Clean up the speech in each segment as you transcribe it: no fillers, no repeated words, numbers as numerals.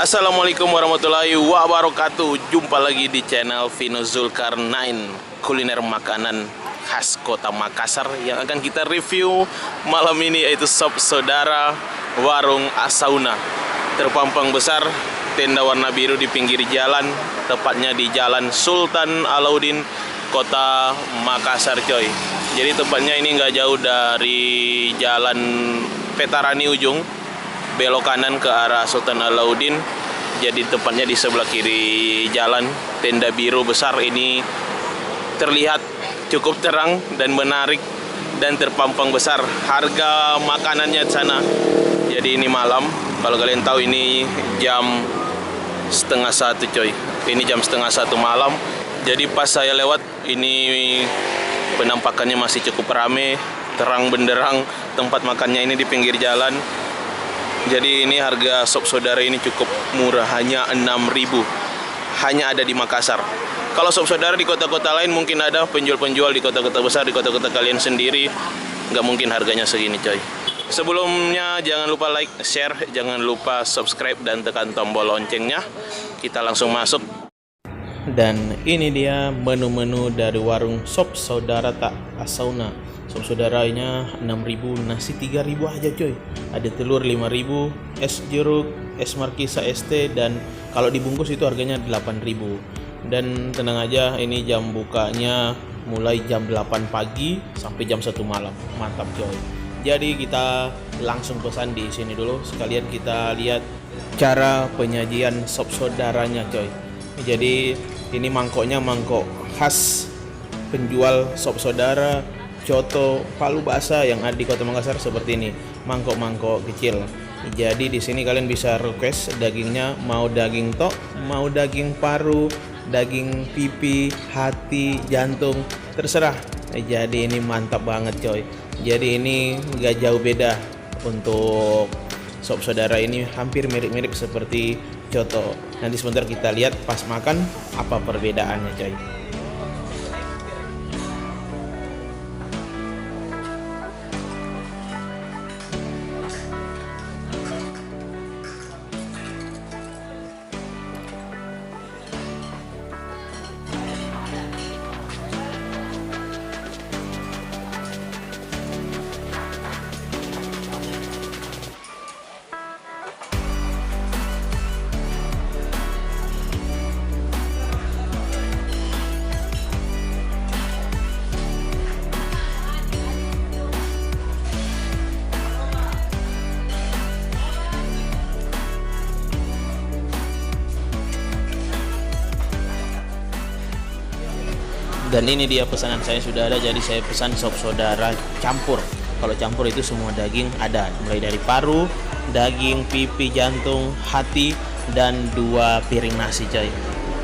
Assalamualaikum warahmatullahi wabarakatuh. Jumpa lagi di channel Vino Zulkarnain, kuliner makanan khas kota Makassar yang akan kita review malam ini, yaitu sop saudara warung Asauna. Terpampang besar tenda warna biru di pinggir jalan, tepatnya di Jalan Sultan Alauddin, kota Makassar, coy. Jadi tempatnya ini nggak jauh dari Jalan Petarani ujung, belok kanan ke arah Sultan Alauddin. Jadi tepatnya di sebelah kiri jalan, tenda biru besar ini terlihat cukup terang dan menarik dan terpampang besar. Harga makanannya di sana. Jadi ini malam, kalau kalian tahu ini jam 12:30, coy. Ini jam 12:30 malam. Jadi pas saya lewat ini penampakannya masih cukup rame, terang benderang. Tempat makannya ini di pinggir jalan. Jadi ini harga sop saudara ini cukup murah, hanya 6.000. Hanya ada di Makassar. Kalau sop saudara di kota-kota lain mungkin ada penjual-penjual di kota-kota besar, di kota-kota kalian sendiri. Nggak mungkin harganya segini, coy. Sebelumnya jangan lupa like, share, jangan lupa subscribe dan tekan tombol loncengnya. Kita langsung masuk. Dan ini dia menu-menu dari warung sop saudara Asauna. Sop saudaranya 6.000, nasi 3.000 aja, coy. Ada telur 5.000, es jeruk, es markisa ST, dan kalau dibungkus itu harganya 8.000. Dan tenang aja, ini jam bukanya mulai jam 8 pagi sampai jam 1 malam. Mantap, coy. Jadi kita langsung pesan di sini dulu, sekalian kita lihat cara penyajian sop saudaranya, coy. Jadi ini mangkoknya mangkok khas penjual sop saudara Coto Palu Basah yang ada di Kota Makassar, seperti ini, mangkok-mangkok kecil. Jadi di sini kalian bisa request dagingnya, mau daging tok, mau daging paru, daging pipi, hati, jantung, terserah. Jadi ini mantap banget, coy. Jadi ini nggak jauh beda untuk sop saudara ini, hampir mirip-mirip seperti Coto. Nanti sebentar kita lihat pas makan apa perbedaannya, coy. Dan ini dia pesanan saya sudah ada. Jadi saya pesan sop saudara campur. Kalau campur itu semua daging ada, mulai dari paru, daging, pipi, jantung, hati, dan 2 piring nasi, coy.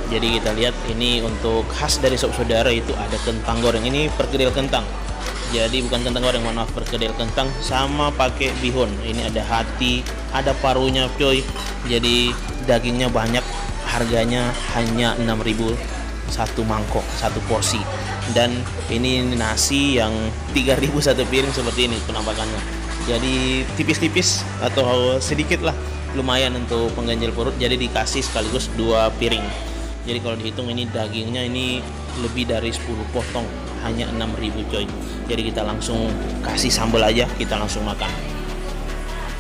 Jadi kita lihat ini untuk khas dari sop saudara itu ada kentang goreng. Ini perkedel kentang. Jadi bukan kentang goreng, mohon maaf, perkedel kentang sama pakai bihun. Ini ada hati, ada parunya, coy. Jadi dagingnya banyak, harganya hanya 6.000 satu mangkok, satu porsi. Dan ini nasi yang 3.000 satu piring, seperti ini penampakannya. Jadi tipis-tipis atau sedikit lah, lumayan untuk pengganjil perut. Jadi dikasih sekaligus 2 piring. Jadi kalau dihitung ini dagingnya ini lebih dari 10 potong, hanya 6.000, coy. Jadi kita langsung kasih sambal aja, kita langsung makan.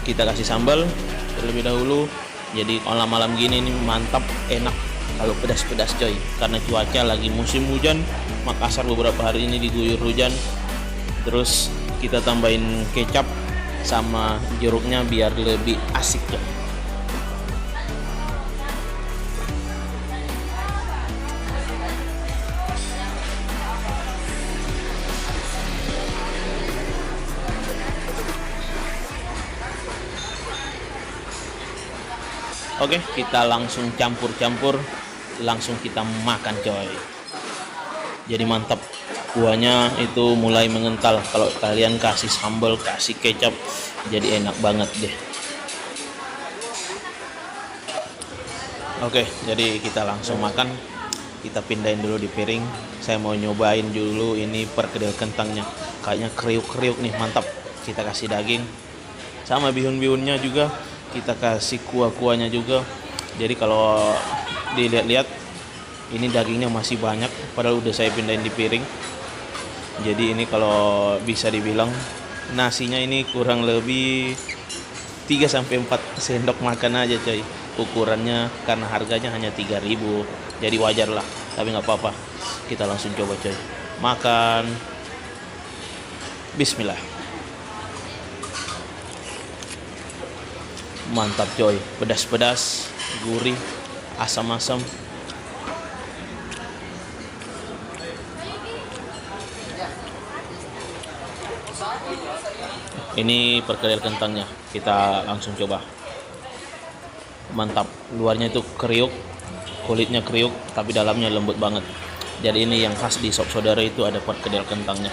Kita kasih sambal terlebih dahulu. Jadi malam-malam gini ini mantap, enak kalau pedas-pedas, coy. Karena cuaca lagi musim hujan, Makassar beberapa hari ini diguyur hujan. Terus kita tambahin kecap sama jeruknya biar lebih asik, coy. Oke, kita langsung campur-campur, langsung kita makan, coy. Jadi mantap, kuahnya itu mulai mengental. Kalau kalian kasih sambal, kasih kecap, jadi enak banget deh. Oke, jadi kita langsung makan. Kita pindahin dulu di piring. Saya mau nyobain dulu ini perkedel kentangnya. Kayaknya kriuk-kriuk nih, mantap. Kita kasih daging sama bihun-bihunnya juga. Kita kasih kuah-kuahnya juga. Jadi kalau dilihat-lihat ini dagingnya masih banyak, padahal udah saya pindahin di piring. Jadi ini kalau bisa dibilang nasinya ini kurang lebih 3-4 sendok makan aja coy ukurannya, karena harganya hanya 3.000. Jadi wajar lah, tapi nggak apa-apa, kita langsung coba coy makan. Bismillah. Mantap coy, pedas-pedas, gurih, asam-asam. Ini perkedel kentangnya, kita langsung coba. Mantap, luarnya itu kriuk, kulitnya kriuk, tapi dalamnya lembut banget. Jadi ini yang khas di sop saudara itu ada perkedel kentangnya.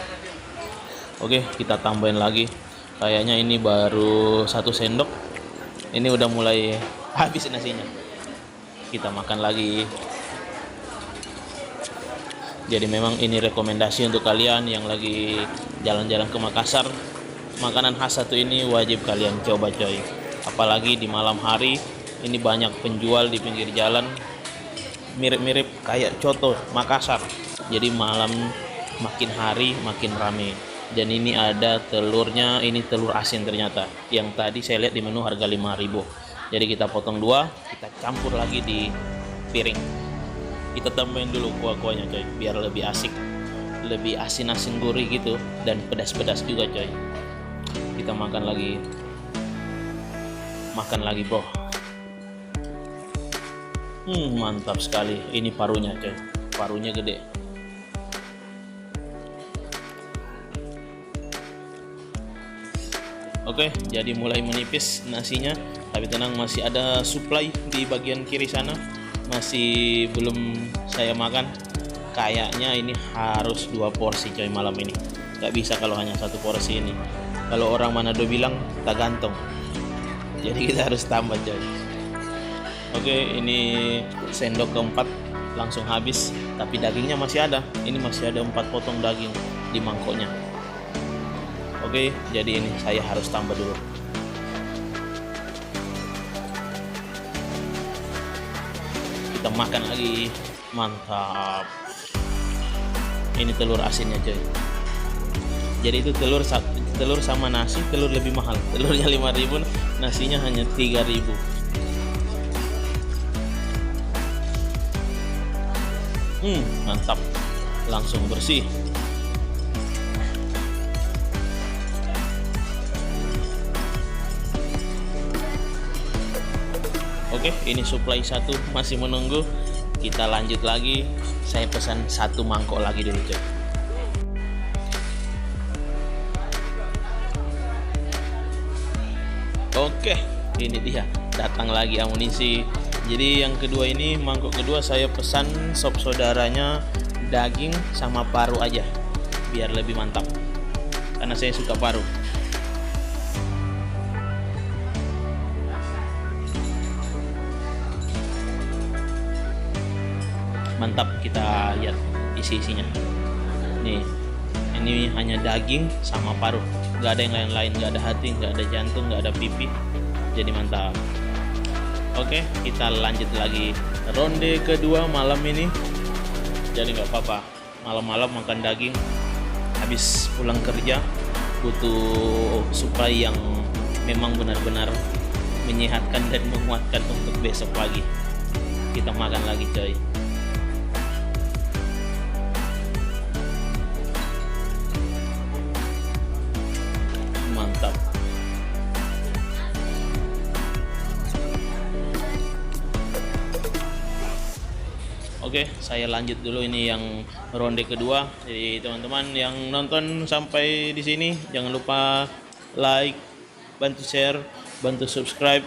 Oke, kita tambahin lagi. Kayaknya ini baru 1 sendok. Ini udah mulai habis nasinya. Kita makan lagi. Jadi memang ini rekomendasi untuk kalian yang lagi jalan-jalan ke Makassar. Makanan khas satu ini wajib kalian coba coy. Apalagi di malam hari, ini banyak penjual di pinggir jalan. Mirip-mirip kayak coto Makassar. Jadi malam makin hari makin rame. Dan ini ada telurnya, ini telur asin ternyata. Yang tadi saya lihat di menu harga 5.000. Jadi kita potong 2, kita campur lagi di piring. Kita tambahin dulu kuah-kuahnya coy, biar lebih asik. Lebih asin-asin gurih gitu, dan pedas-pedas juga coy. Kita makan lagi bro. Mantap sekali. Ini parunya coy, parunya gede. Oke, jadi mulai menipis nasinya, tapi tenang, masih ada supply di bagian kiri sana, masih belum saya makan. Kayaknya ini harus 2 porsi coy malam ini, nggak bisa kalau hanya 1 porsi ini. Kalau orang Manado bilang tak gantong, jadi kita harus tambah coy. Oke, ini sendok keempat langsung habis, tapi dagingnya masih ada. Ini masih ada 4 potong daging di mangkoknya. Oke, jadi ini saya harus tambah dulu. Kita makan lagi. Mantap. Ini telur asinnya coy. Jadi itu telur sama nasi, telur lebih mahal. Telurnya 5.000, nasinya hanya 3.000. Mantap. Langsung bersih. Oke, ini supply 1 masih menunggu. Kita lanjut lagi. Saya pesan 1 mangkok lagi dulu coy. Oke, ini dia, datang lagi amunisi. Jadi yang kedua ini, mangkok kedua saya pesan sop saudaranya daging sama paru aja, biar lebih mantap, karena saya suka paru. Mantap, kita lihat isi-isinya. Nih, ini hanya daging sama paru, nggak ada yang lain-lain, nggak ada hati, nggak ada jantung, nggak ada pipi. Jadi mantap. Oke, kita lanjut lagi ronde kedua malam ini. Jadi nggak apa-apa, malam-malam makan daging, habis pulang kerja butuh supply yang memang benar-benar menyehatkan dan menguatkan untuk besok pagi. Kita makan lagi coy. Mantap. Oke, saya lanjut dulu ini yang ronde kedua. Jadi teman-teman yang nonton sampai di sini jangan lupa like, bantu share, bantu subscribe,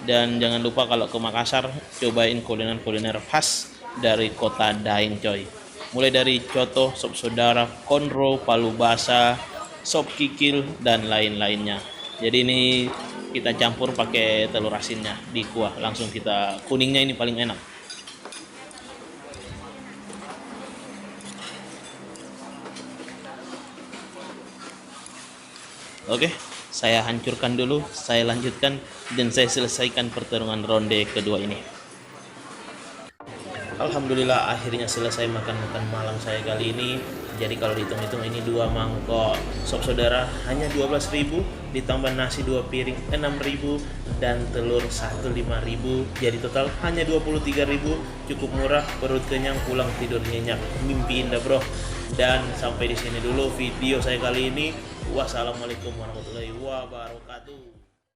dan jangan lupa kalau ke Makassar cobain kuliner-kuliner khas dari kota Daeng coy. Mulai dari coto, sop saudara, konro, palu basah, sop kikil, dan lain-lainnya. Jadi ini kita campur pakai telur asinnya di kuah, langsung kita, kuningnya ini paling enak. Oke, saya hancurkan dulu, saya lanjutkan, dan saya selesaikan pertarungan ronde kedua ini. Alhamdulillah akhirnya selesai makan malam saya kali ini. Jadi kalau dihitung-hitung ini 2 mangkok sop saudara hanya 12.000, ditambah nasi 2 piring 6.000 dan telur 1 5.000. Jadi total hanya 23.000. Cukup murah, perut kenyang, pulang tidur nyenyak. Mimpi indah, bro. Dan sampai di sini dulu video saya kali ini. Wassalamualaikum warahmatullahi wabarakatuh.